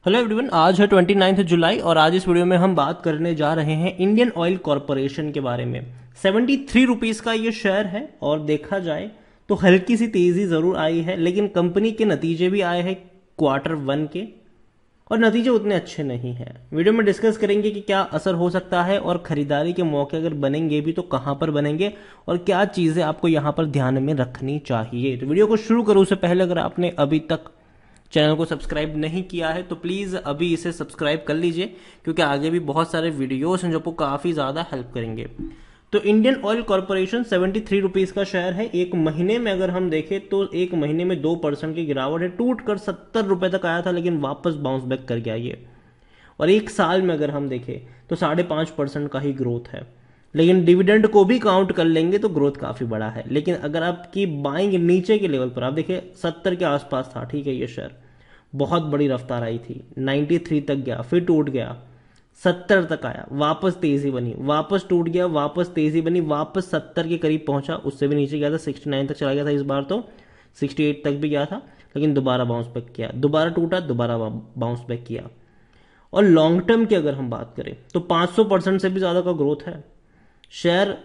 Hello everyone, आज है 29 जुलाई और आज इस वीडियो में हम बात करने जा रहे हैं इंडियन ऑयल कॉरपोरेशन के बारे में। 73 रुपीज का ये शेयर है और देखा जाए तो हल्की सी तेजी जरूर आई है, लेकिन कंपनी के नतीजे भी आए हैं Q1 के और नतीजे उतने अच्छे नहीं हैं। वीडियो में डिस्कस करेंगे कि क्या असर हो सकता है और खरीदारी के मौके अगर बनेंगे भी तो कहां पर बनेंगे और क्या चीजें आपको यहां पर ध्यान में रखनी चाहिए। तो वीडियो को शुरू करूं उससे पहले अगर आपने अभी तक चैनल को सब्सक्राइब नहीं किया है तो प्लीज अभी इसे सब्सक्राइब कर लीजिए, क्योंकि आगे भी बहुत सारे वीडियोस हैं जो आपको काफी ज्यादा हेल्प करेंगे। तो इंडियन ऑयल कॉरपोरेशन 73 रुपीज का शेयर है। एक महीने में अगर हम देखें तो एक महीने में 2% की गिरावट है, टूट कर 70 रुपए तक आया था लेकिन वापस बाउंस बैक कर गया ये। और एक साल में अगर हम देखें तो 5.5% का ही ग्रोथ है, लेकिन डिविडेंड को भी काउंट कर लेंगे तो ग्रोथ काफी बड़ा है। लेकिन अगर आपकी बाइंग नीचे के लेवल पर आप देखिए 70 के आसपास था, ठीक है, ये शेयर बहुत बड़ी रफ्तार आई थी, 93 तक गया, फिर टूट गया, 70 तक आया, वापस तेजी बनी, वापस टूट गया, वापस तेजी बनी, वापस 70 के करीब पहुंचा, उससे भी नीचे गया था, 69 तक चला गया था, इस बार तो 68 तक भी गया था, लेकिन दोबारा बाउंस बैक किया, दोबारा टूटा, दोबारा बाउंस बैक किया। और लॉन्ग टर्म की अगर हम बात करें तो 500% से भी ज्यादा का ग्रोथ है। शेयर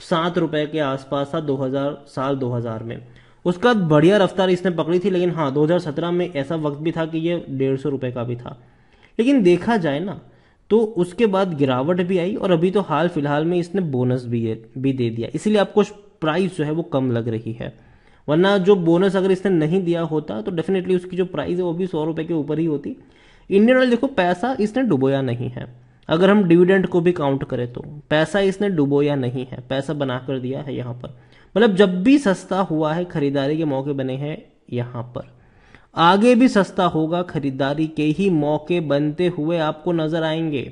7 रुपए के आसपास था 2000 में, उसका बढ़िया रफ्तार इसने पकड़ी थी। लेकिन हाँ, 2017 में ऐसा वक्त भी था कि ये 150 रुपए का भी था। लेकिन देखा जाए ना तो उसके बाद गिरावट भी आई और अभी तो हाल फिलहाल में इसने बोनस भी दे दिया, इसीलिए आपको प्राइस जो है वो कम लग रही है। वरना जो बोनस अगर इसने नहीं दिया होता तो डेफिनेटली उसकी जो प्राइस है वो भी 100 रुपए के ऊपर ही होती। इंडियन ऑयल देखो, पैसा इसने डुबोया नहीं है। अगर हम डिविडेंड को भी काउंट करें तो पैसा इसने डुबोया नहीं है, पैसा बनाकर दिया है यहां पर। मतलब जब भी सस्ता हुआ है खरीदारी के मौके बने हैं यहां पर, आगे भी सस्ता होगा, खरीदारी के ही मौके बनते हुए आपको नजर आएंगे।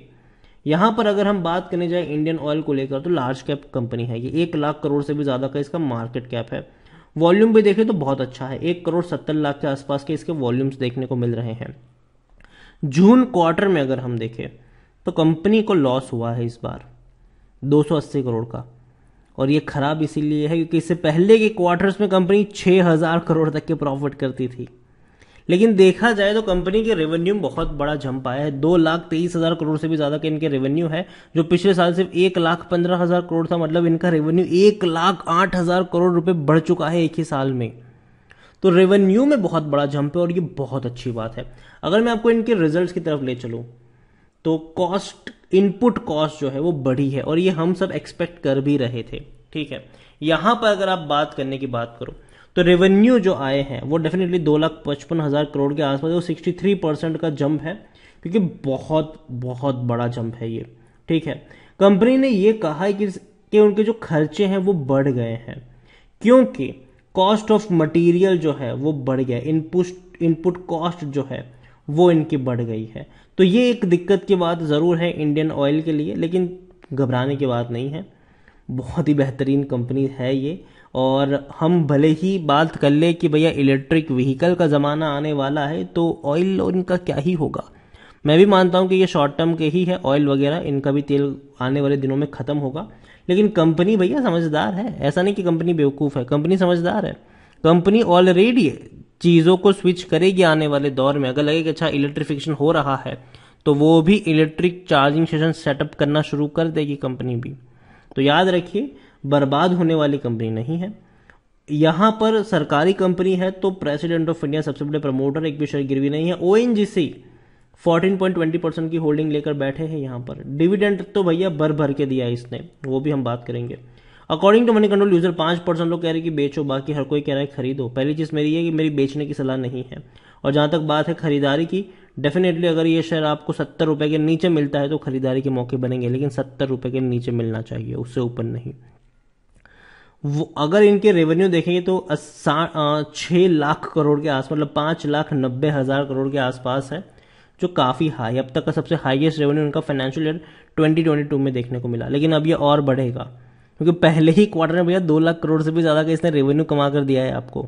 यहां पर अगर हम बात करने जाए इंडियन ऑयल को लेकर तो लार्ज कैप कंपनी है ये, 1 लाख करोड़ से भी ज्यादा का इसका मार्केट कैप है। वॉल्यूम भी देखें तो बहुत अच्छा है, 1,70,00,000 के आसपास के इसके वॉल्यूम्स देखने को मिल रहे हैं। जून क्वार्टर में अगर हम देखें तो कंपनी को लॉस हुआ है इस बार 280 करोड़ का, और ये खराब इसीलिए है क्योंकि इससे पहले के क्वार्टर्स में कंपनी 6,000 करोड़ तक के प्रॉफिट करती थी। लेकिन देखा जाए तो कंपनी के रेवेन्यू बहुत बड़ा जंप आया है, 2,23,000 करोड़ से भी ज्यादा के इनके रेवेन्यू है, जो पिछले साल सिर्फ 1,15,000 करोड़ था। मतलब इनका रेवेन्यू 1,08,000 करोड़ रुपए बढ़ चुका है एक ही साल में। तो रेवेन्यू में बहुत बड़ा जंप है और ये बहुत अच्छी बात है। अगर मैं आपको इनके रिजल्ट्स की तरफ ले चलूं तो कॉस्ट, इनपुट कॉस्ट जो है वो बढ़ी है और ये हम सब एक्सपेक्ट कर भी रहे थे, ठीक है। यहां पर अगर आप बात करने की बात करो तो रेवेन्यू जो आए हैं वो डेफिनेटली 2,55,000 करोड़ के आसपास, वो 63% का जंप है, क्योंकि बहुत बहुत बड़ा जंप है ये, ठीक है। कंपनी ने ये कहा है कि उनके जो खर्चे हैं वो बढ़ गए हैं, क्योंकि कॉस्ट ऑफ मटेरियल जो है वो बढ़ गया, इनपुट कॉस्ट जो है वो इनकी बढ़ गई है। तो ये एक दिक्कत की बात जरूर है इंडियन ऑयल के लिए, लेकिन घबराने की बात नहीं है, बहुत ही बेहतरीन कंपनी है ये। और हम भले ही बात कर ले कि भैया इलेक्ट्रिक व्हीकल का जमाना आने वाला है तो ऑयल इनका क्या ही होगा, मैं भी मानता हूं कि ये शॉर्ट टर्म के ही है, ऑयल वगैरह इनका भी तेल आने वाले दिनों में खत्म होगा। लेकिन कंपनी भैया समझदार है, ऐसा नहीं कि कंपनी बेवकूफ है, कंपनी समझदार है। कंपनी ऑलरेडी चीजों को स्विच करेगी आने वाले दौर में। अगर लगे कि अच्छा इलेक्ट्रिफिकेशन हो रहा है तो वो भी इलेक्ट्रिक चार्जिंग स्टेशन सेटअप करना शुरू कर देगी कंपनी भी। तो याद रखिए, बर्बाद होने वाली कंपनी नहीं है। यहां पर सरकारी कंपनी है तो प्रेसिडेंट ऑफ इंडिया सबसे बड़े प्रमोटर, एक भी शेयर गिरवी नहीं है। ओएनजीसी 14.20% की होल्डिंग लेकर बैठे हैं यहां पर। डिविडेंड तो भैया भर भर के दिया इसने, वो भी हम बात करेंगे। According to Moneycontrol user 5% लोग कह रहे हैं कि बेचो, बाकी हर कोई कह रहा है खरीदो। पहली चीज मेरी है कि मेरी बेचने की सलाह नहीं है। और जहां तक बात है खरीदारी की, डेफिनेटली अगर ये शेयर आपको 70 रुपए के नीचे मिलता है तो खरीदारी के मौके बनेंगे, लेकिन 70 रुपए के नीचे मिलना चाहिए, उससे ऊपर नहीं। वो अगर इनके रेवेन्यू देखेंगे तो 6 लाख करोड़ के आसपास, मतलब 5,90,000 करोड़ के आसपास है, जो काफी हाई, अब तक का सबसे हाईएस्ट रेवेन्यू इनका फाइनेंशियल ईयर 2022 में देखने को मिला। लेकिन अब ये और बढ़ेगा, क्योंकि पहले ही क्वार्टर में भैया 2 लाख करोड़ से भी ज्यादा का इसने रेवेन्यू कमा कर दिया है आपको।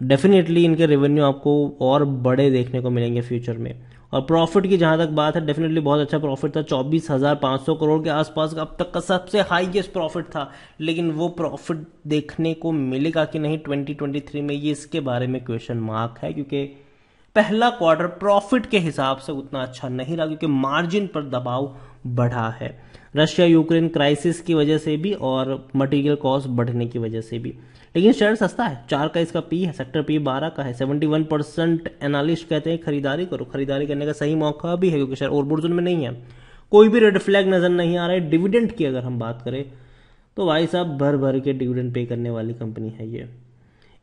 डेफिनेटली इनके रेवेन्यू आपको और बड़े देखने को मिलेंगे फ्यूचर में। और प्रॉफिट की जहां तक बात है, डेफिनेटली बहुत अच्छा प्रॉफिट था, 24,500 करोड़ के आसपास का अब तक का सबसे हाईएस्ट प्रॉफिट था। लेकिन वो प्रॉफिट देखने को मिलेगा कि नहीं 2023 में, ये इसके बारे में क्वेश्चन मार्क है, क्योंकि पहला क्वार्टर प्रॉफिट के हिसाब से उतना अच्छा नहीं रहा क्योंकि मार्जिन पर दबाव बढ़ा है, रशिया यूक्रेन क्राइसिस की वजह से भी और मटेरियल कॉस्ट बढ़ने की वजह से भी। लेकिन शेयर सस्ता है, 4 का इसका पी है, सेक्टर पी 12 का है। 71% एनालिस्ट कहते हैं खरीदारी करो, खरीदारी करने का सही मौका भी है क्योंकि शेयर ओवरबोर्ड में नहीं है, कोई भी रेड फ्लैग नजर नहीं आ रहा है। डिविडेंड की अगर हम बात करें तो भाई साहब भर भर के डिविडेंड पे करने वाली कंपनी है ये।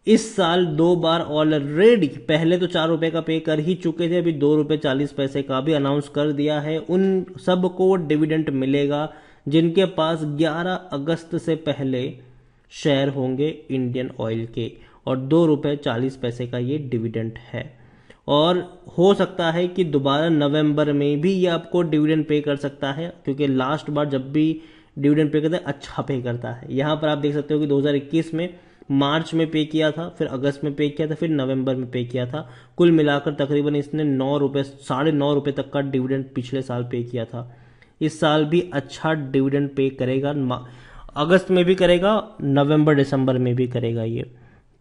इस साल 2 बार ऑलरेडी, पहले तो 4 रुपए का पे कर ही चुके थे, अभी 2 रुपए 40 पैसे का भी अनाउंस कर दिया है। उन सबको डिविडेंड मिलेगा जिनके पास 11 अगस्त से पहले शेयर होंगे इंडियन ऑयल के, और 2 रुपए 40 पैसे का ये डिविडेंड है। और हो सकता है कि दोबारा नवंबर में भी ये आपको डिविडेंड पे कर सकता है क्योंकि लास्ट बार जब भी डिविडेंड पे करता है अच्छा पे करता है। यहां पर आप देख सकते हो कि 2021 में मार्च में पे किया था, फिर अगस्त में पे किया था, फिर नवंबर में पे किया था। कुल मिलाकर तकरीबन इसने 9 रुपए 9.5 रुपए तक का डिविडेंड पिछले साल पे किया था। इस साल भी अच्छा डिविडेंड पे करेगा, अगस्त में भी करेगा, नवंबर दिसंबर में भी करेगा ये।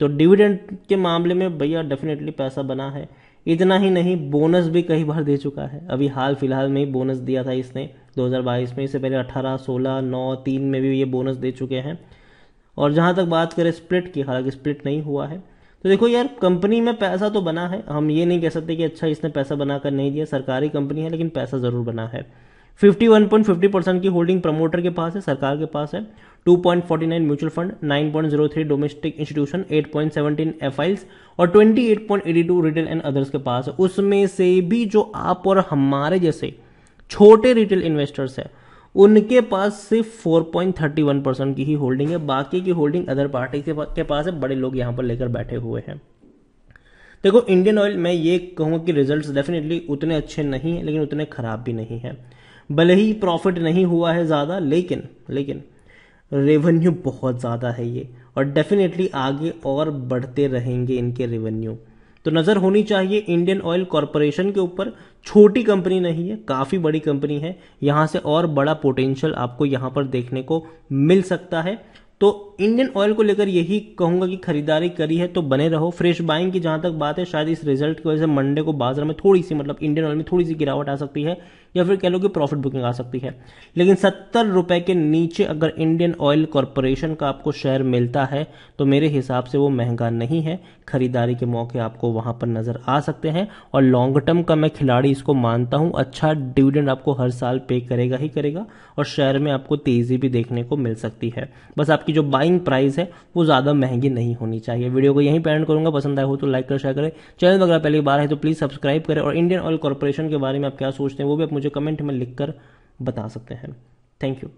तो डिविडेंड के मामले में भैया डेफिनेटली पैसा बना है। इतना ही नहीं, बोनस भी कई बार दे चुका है। अभी हाल फिलहाल में ही बोनस दिया था इसने 2022 में, इससे पहले 18, 16, 9, 3 में भी ये बोनस दे चुके हैं। और जहां तक बात करें स्प्लिट की, हालांकि स्प्लिट नहीं हुआ है। तो देखो यार, कंपनी में पैसा तो बना है, हम ये नहीं कह सकते कि अच्छा इसने पैसा बनाकर नहीं दिया, सरकारी कंपनी है लेकिन पैसा जरूर बना है। 51.50% की होल्डिंग प्रमोटर के पास है, सरकार के पास है। 2.49 म्यूचुअल फंड, 9.03 डोमेस्टिक इंस्टीट्यूशन, 8.17 एफआईएल्स और 28.82 रिटेल एंड अदर्स के पास है। उसमें से भी जो आप और हमारे जैसे छोटे रिटेल इन्वेस्टर्स है उनके पास सिर्फ 4.31% की ही होल्डिंग है, बाकी की होल्डिंग अदर पार्टी के पास है। बड़े लोग यहां पर लेकर बैठे हुए हैं। देखो इंडियन ऑयल, मैं ये कहूंगा कि रिजल्ट्स डेफिनेटली उतने अच्छे नहीं है लेकिन उतने खराब भी नहीं है। भले ही प्रॉफिट नहीं हुआ है ज्यादा, लेकिन रेवेन्यू बहुत ज्यादा है ये, और डेफिनेटली आगे और बढ़ते रहेंगे इनके रेवेन्यू। तो नजर होनी चाहिए इंडियन ऑयल कॉरपोरेशन के ऊपर। छोटी कंपनी नहीं है, काफी बड़ी कंपनी है, यहां से और बड़ा पोटेंशियल आपको यहां पर देखने को मिल सकता है। तो इंडियन ऑयल को लेकर यही कहूंगा कि खरीदारी करी है तो बने रहो। फ्रेश बाइंग की जहां तक बात है, शायद इस रिजल्ट की वजह से मंडे को बाजार में थोड़ी सी, मतलब इंडियन ऑयल में थोड़ी सी गिरावट आ सकती है, या फिर कह लो कि प्रॉफिट बुकिंग आ सकती है। लेकिन 70 रुपए के नीचे अगर इंडियन ऑयल कॉरपोरेशन का आपको शेयर मिलता है तो मेरे हिसाब से वो महंगा नहीं है। खरीदारी के मौके आपको वहां पर नजर आ सकते हैं, और लॉन्ग टर्म का मैं खिलाड़ी इसको मानता हूं। अच्छा डिविडेंड आपको हर साल पे करेगा ही करेगा, और शेयर में आपको तेजी भी देखने को मिल सकती है। बस आपकी जो बाइंग प्राइस है वो ज्यादा महंगी नहीं होनी चाहिए। वीडियो को यहीं पे एंड करूंगा, पसंद आया हो तो लाइक कर, शेयर करें। चैनल में अगर पहली बार है तो प्लीज सब्सक्राइब करें, और इंडियन ऑयल कॉरपोरेशन के बारे में आप क्या सोचते हैं वो भी आप मुझे कमेंट में लिखकर बता सकते हैं। Thank you.